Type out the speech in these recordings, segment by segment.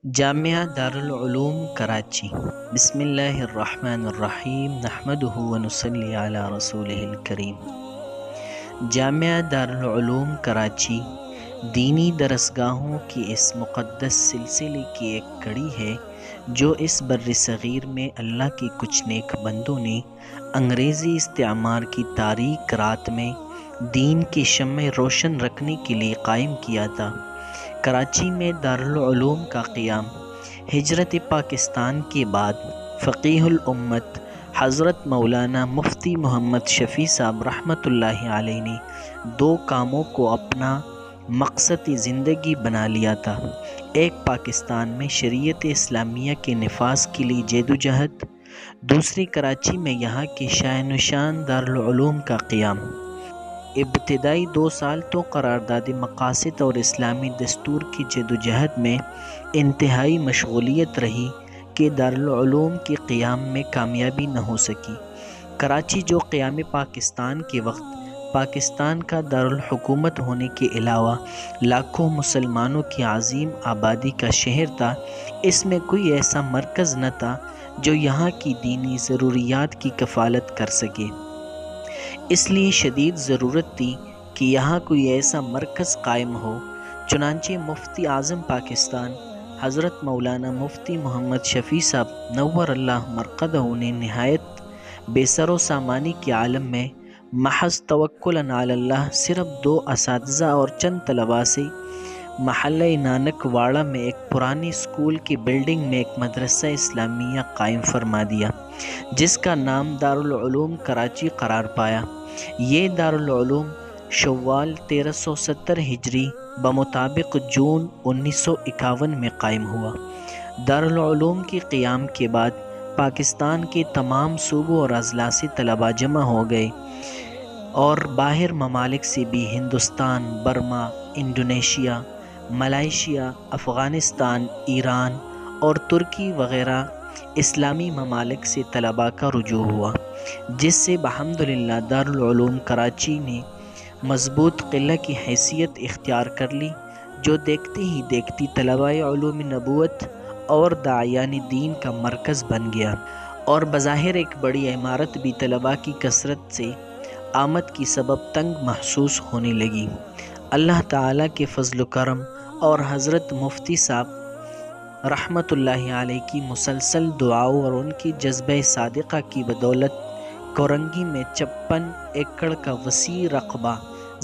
جامعہ دارالعلوم کراچی۔ بسم اللہ الرحمن الرحیم، نحمدہ ونصلی علی رسولہ الکریم۔ جامعہ دارالعلوم کراچی دینی درسگاہوں کی اس مقدس سلسلے کی ایک کڑی ہے جو اس بر صغیر میں اللہ کے کچھ نیک بندوں نے انگریزی استعمار کی تاریک رات میں دین کی شمع روشن رکھنے کے لیے قائم کیا تھا۔ کراچی میں دارالعلوم کا قیام ہجرت پاکستان کے بعد فقیہ الامت حضرت مولانا مفتی محمد شفیع صاحب رحمۃ اللہ علیہ نے دو کاموں کو اپنا مقصد زندگی بنا لیا تھا۔ ایک پاکستان میں شریعت اسلامیہ کے نفاذ کے لیے جدوجہد، دوسری کراچی میں یہاں کے شان و شان دارالعلوم کا قیام۔ ابتدائی 2 سال تو قرارداد مقاصد اور اسلامی دستور کی جدوجہد میں انتہائی مشغولیت رہی کہ دارالعلوم کے قیام میں کامیابی نہ ہو سکی۔ کراچی جو قیام پاکستان کے وقت پاکستان کا دارالحکومت ہونے کے علاوہ لاکھوں مسلمانوں کی عظیم آبادی کا شہر تھا، اس میں کوئی ایسا مرکز نہ تھا جو یہاں کی دینی ضروریات کی کفالت کر سکے۔ اس لیے شدید ضرورت تھی کہ یہاں کوئی ایسا مرکز قائم ہو۔ چنانچہ مفتی اعظم پاکستان حضرت مولانا مفتی محمد شفیع صاحب نور اللہ مرقدہ نے نہایت بے سر و سامانی کے عالم میں محض توکلاً علی اللہ صرف 2 اساتذہ اور چند طلباء سے محلہ نانک واڑہ میں ایک پرانی اسکول کی بلڈنگ میں ایک مدرسہ اسلامیہ قائم فرما دیا جس کا نام دارالعلوم کراچی قرار پایا۔ یہ دارالعلوم شوال 1370 ہجری بمطابق جون 1951 میں قائم ہوا۔ دارالعلوم کے قیام کے بعد پاکستان کے تمام صوبوں اور اضلاع سے طلباء جمع ہو گئے اور باہر ممالک سے بھی Hindustan, Burma, Indonesia, Malaysia, Afghanistan, Iran اور ترکی وغیرہ اسلامی ممالک سے طلباء کا رجوع ہوا، جس سے بحمدللہ دارالعلوم کراچی نے مضبوط قلعہ کی حیثیت اختیار کر لی، جو دیکھتے ہی دیکھتی طلباء علوم نبوت اور داعیان دین کا مرکز بن گیا، اور بظاہر ایک بڑی عمارت بھی طلباء کی کثرت سے آمد کی سبب تنگ محسوس ہونے لگی۔ اللہ تعالیٰ کے فضل و کرم اور حضرت مفتی صاحب رحمۃ اللہ علیہ کی مسلسل دعاؤں اور ان کی جذبہ صادقہ کی بدولت کورنگی میں 56 ایکڑ کا وسیع رقبہ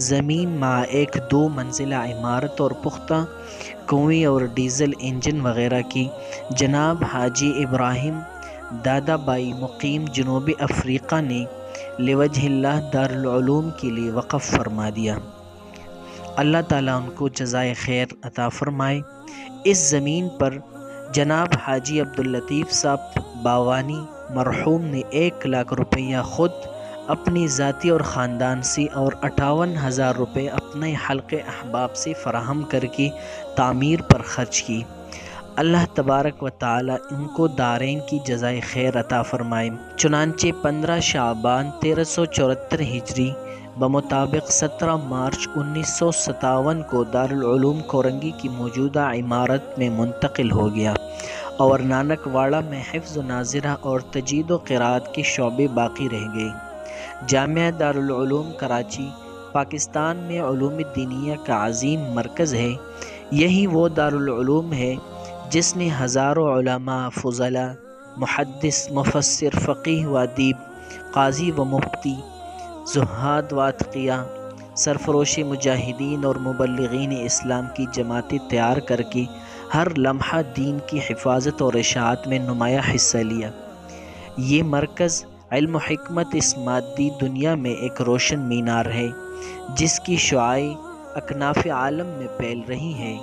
زمین مع ایک 2 منزلہ عمارت اور پختہ کنویں اور ڈیزل انجن وغیرہ کی جناب حاجی ابراہیم دادا بائی مقیم جنوبی افریقہ نے لوجہ اللہ دارالعلوم کے لیے وقف فرما دیا۔ اللہ تعالیٰ ان کو جزائے خیر عطا فرمائے۔ اس زمین پر جناب حاجی عبداللطیف صاحب باوانی مرحوم نے 1 لاکھ روپیہ خود اپنی ذاتی اور خاندان سے اور 58,000 روپے اپنے حلق احباب سے فراہم کر کے تعمیر پر خرچ کی۔ اللہ تبارک و تعالی ان کو دارین کی جزائے خیر عطا فرمائے۔ چنانچہ 15 شعبان 1374 ہجری بمطابق 17 مارچ 1957 کو دارالعلوم کورنگی کی موجودہ عمارت میں منتقل ہو گیا، اور نانک واڑہ میں حفظ و ناظرہ اور تجوید و قرأت کے شعبے باقی رہ گئے۔ جامعہ دارالعلوم کراچی پاکستان میں علوم دینیہ کا عظیم مرکز ہے۔ یہی وہ دارالعلوم ہے جس نے ہزاروں علماء، فضلاء، محدث، مفسر، فقیہ و ادیب، قاضی و مفتی، زہاد و اتقیاء، سرفروش مجاہدین اور مبلغین اسلام کی جماعتیں تیار کر کے ہر لمحہ دین کی حفاظت اور اشاعت میں نمایاں حصہ لیا۔ یہ مرکز علم و حکمت اس مادی دنیا میں ایک روشن مینار ہے جس کی شعاعیں اکناف عالم میں پھیل رہی ہیں،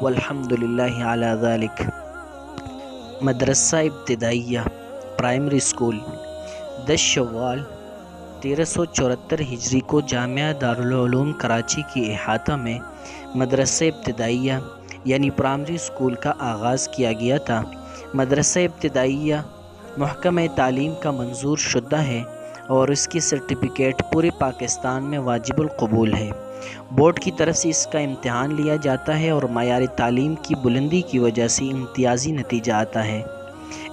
والحمدللہ علی ذالک۔ مدرسہ ابتدائیہ پرائمری اسکول 10 شوال 1374 ہجری کو جامعہ دارالعلوم کراچی کے احاطہ میں مدرسہ ابتدائیہ یعنی پرائمری اسکول کا آغاز کیا گیا تھا۔ مدرسہ ابتدائیہ محکمہ تعلیم کا منظور شدہ ہے اور اس کی سرٹیفکیٹ پورے پاکستان میں واجب القبول ہے۔ بورڈ کی طرف سے اس کا امتحان لیا جاتا ہے اور معیار تعلیم کی بلندی کی وجہ سے امتیازی نتیجہ آتا ہے۔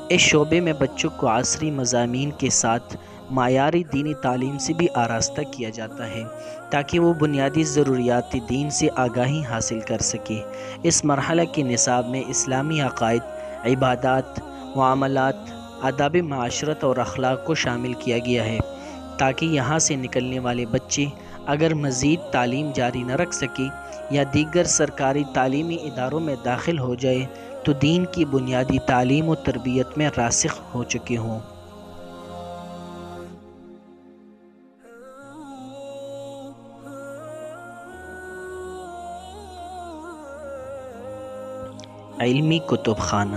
اس شعبے میں بچوں کو عصری مضامین کے ساتھ معیاری دینی تعلیم سے بھی آراستہ کیا جاتا ہے تاکہ وہ بنیادی ضروریات دین سے آگاہی حاصل کر سکے۔ اس مرحلہ کے نصاب میں اسلامی عقائد، عبادات، معاملات، آداب معاشرت اور اخلاق کو شامل کیا گیا ہے تاکہ یہاں سے نکلنے والے بچے اگر مزید تعلیم جاری نہ رکھ سکے یا دیگر سرکاری تعلیمی اداروں میں داخل ہو جائے تو دین کی بنیادی تعلیم و تربیت میں راسخ ہو چکے ہوں۔ علمی کتب خانہ۔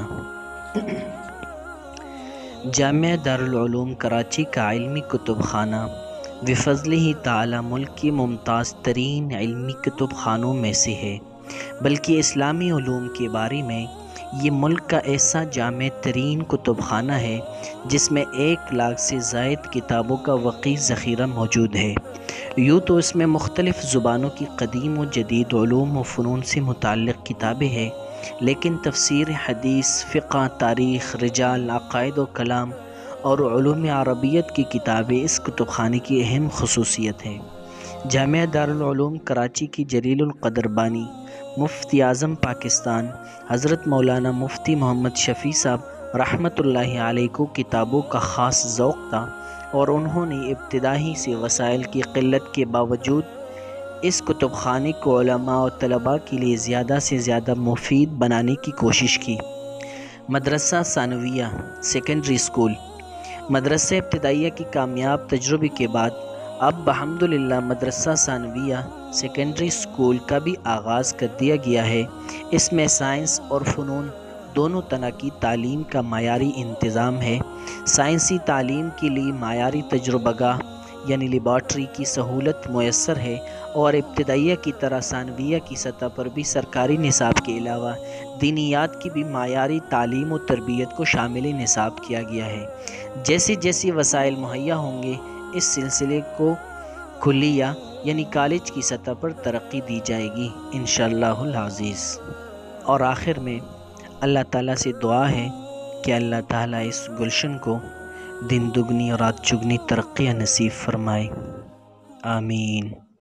جامعہ دارالعلوم کراچی کا علمی کتب خانہ بفضلہ تعالی ملک کی ممتاز ترین علمی کتب خانوں میں سے ہے، بلکہ اسلامی علوم کے بارے میں یہ ملک کا ایسا جامع ترین کتب خانہ ہے جس میں 1 لاکھ سے زائد کتابوں کا وسیع ذخیرہ موجود ہے۔ یوں تو اس میں مختلف زبانوں کی قدیم و جدید علوم و فنون سے متعلق کتابیں ہیں، لیکن تفسیر، حدیث، فقہ، تاریخ، رجال، عقائد و کلام اور علوم عربیت کی کتابیں اس کتب خانے کی اہم خصوصیت ہیں۔ جامعہ دارالعلوم کراچی کی جلیل القدر بانی مفتی اعظم پاکستان حضرت مولانا مفتی محمد شفیع صاحب رحمۃ اللہ علیہ کو کتابوں کا خاص ذوق تھا اور انہوں نے ابتدائی سے وسائل کی قلت کے باوجود اس کتب خانے کو علماء و طلباء کے لیے زیادہ سے زیادہ مفید بنانے کی کوشش کی۔ مدرسہ ثانویہ سیکنڈری اسکول۔ مدرسہ ابتدائیہ کی کامیاب تجربے کے بعد اب بحمدللہ مدرسہ ثانویہ سیکنڈری اسکول کا بھی آغاز کر دیا گیا ہے۔ اس میں سائنس اور فنون دونوں طرح کی تعلیم کا معیاری انتظام ہے۔ سائنسی تعلیم کے لیے معیاری تجربہ گاہ یعنی لیبارٹری کی سہولت میسر ہے اور ابتدائیہ کی طرح ثانویہ کی سطح پر بھی سرکاری نصاب کے علاوہ دینیات کی بھی معیاری تعلیم و تربیت کو شامل نصاب کیا گیا ہے۔ جیسے جیسے وسائل مہیا ہوں گے اس سلسلے کو کلیہ یعنی کالج کی سطح پر ترقی دی جائے گی انشاءاللہ العزیز۔ اور آخر میں اللہ تعالیٰ سے دعا ہے کہ اللہ تعالیٰ اس گلشن کو دن دگنی اور رات چگنی ترقی نصیب فرمائے، آمین۔